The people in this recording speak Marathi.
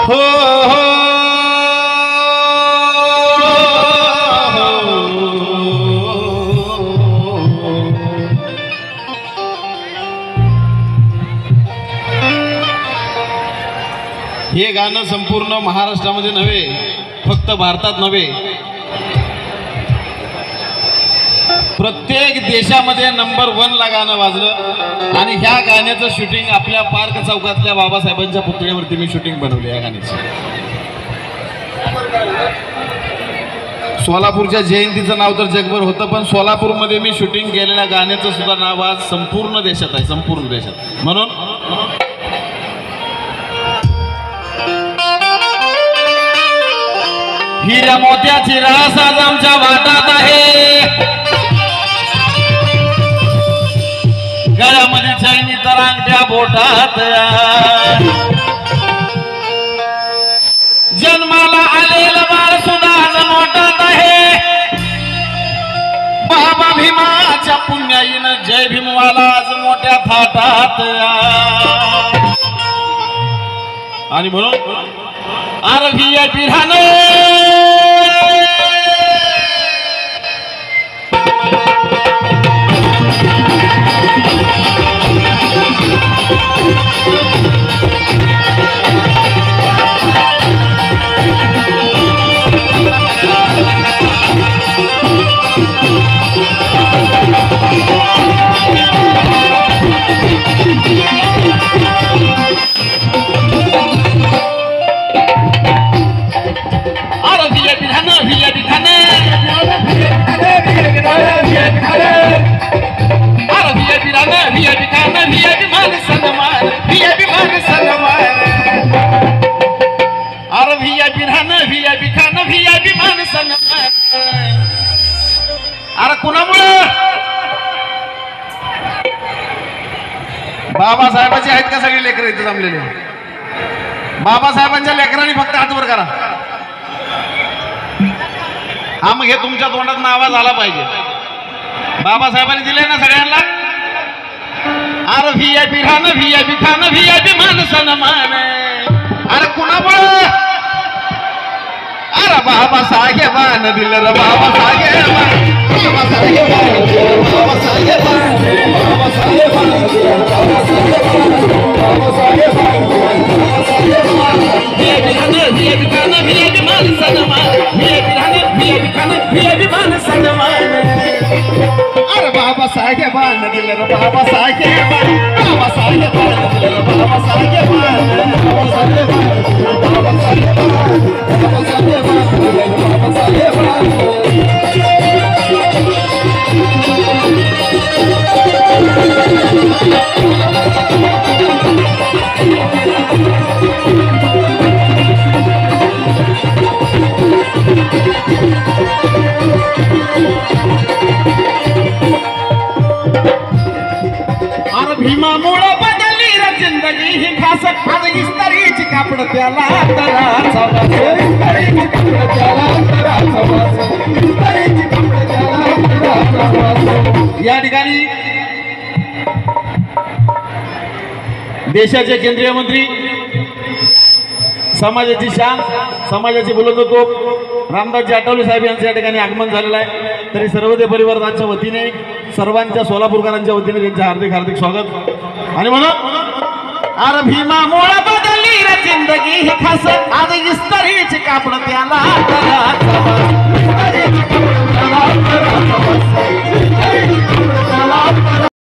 हो हो हे गाणं संपूर्ण महाराष्ट्रामध्ये नव्हे, फक्त भारतात नव्हे, प्रत्येक देशामध्ये नंबर 1 ला गाणं वाजलं। आणि ह्या गाण्याचं शूटिंग आपल्या पार्क चौकातल्या बाबासाहेबांच्या पुतळ्यावरती मी शूटिंग बनवली या गाण्याचं। सोलापूरच्या जयंतीचं नाव तर जगभर होतं, पण सोलापूरमध्ये मी शूटिंग केलेल्या गाण्याचं सुद्धा नाव आज संपूर्ण देशात आहे, संपूर्ण देशात। म्हणून हिऱ्या मोत्याची रास आज आमच्या वाटात आहे, गळ्यामध्ये चैनी तर अंगठ्या बोटात, जन्माला आलेलं बाळ सुद्धा आज मोठात आहे, बाबा भीमाच्या पुण्याईनं जय भीमवाला आज मोठ्या थाटात। आणि म्हणून आरवी पिढाने अरे कुणामुळे बाबासाहेबांची आहेत का सगळी लेकरं इथे जमलेली? बाबासाहेबांच्या लेकरांनी फक्त हात वर करा। हा मग हे तुमच्या तोंडात आवाज आला पाहिजे। बाबासाहेबांनी दिले ना सगळ्यांना। अरे व्हीआयपी राहणं, व्हीआयपी खाणं, व्हीआयपी मान सन्मान। अरे कुणामुळे? अरे बाबासाहेबांनी दिलं रे, बाबासाहेबांनी, बाबासाहेबांनी, बाबासाहेबांनी, बाबासाहेबांनी, अरे बाबासाहेबांनी दिलं रे, बाबासाहेबांनी, बाबासाहेबांनी दिलं रे, बाबासाहेबांनी, भीमामुळे बदलली रे जिंदगी ही खास। आज इस्तारीची कापड त्याला तराचा वास, इस्तारीची कापड त्याला तराचा वास, इस्तारीची कापड त्याला तराचा वास। या ठिकाणी देशाचे केंद्रीय मंत्री, समाजाची शान, समाजाची बुलंद तोप रामदासजी आठवले साहेब यांचं या ठिकाणी आगमन झालेलं आहे। तरी सर्वदे परिवाराच्या वतीने, सर्वांच्या सोलापूरकरांच्या वतीने त्यांचे हार्दिक हार्दिक स्वागत। आणि म्हणून अरे भीमामुळे बदलली रे जिंदगी ही खास। आज इस्तारीची कापड त्याला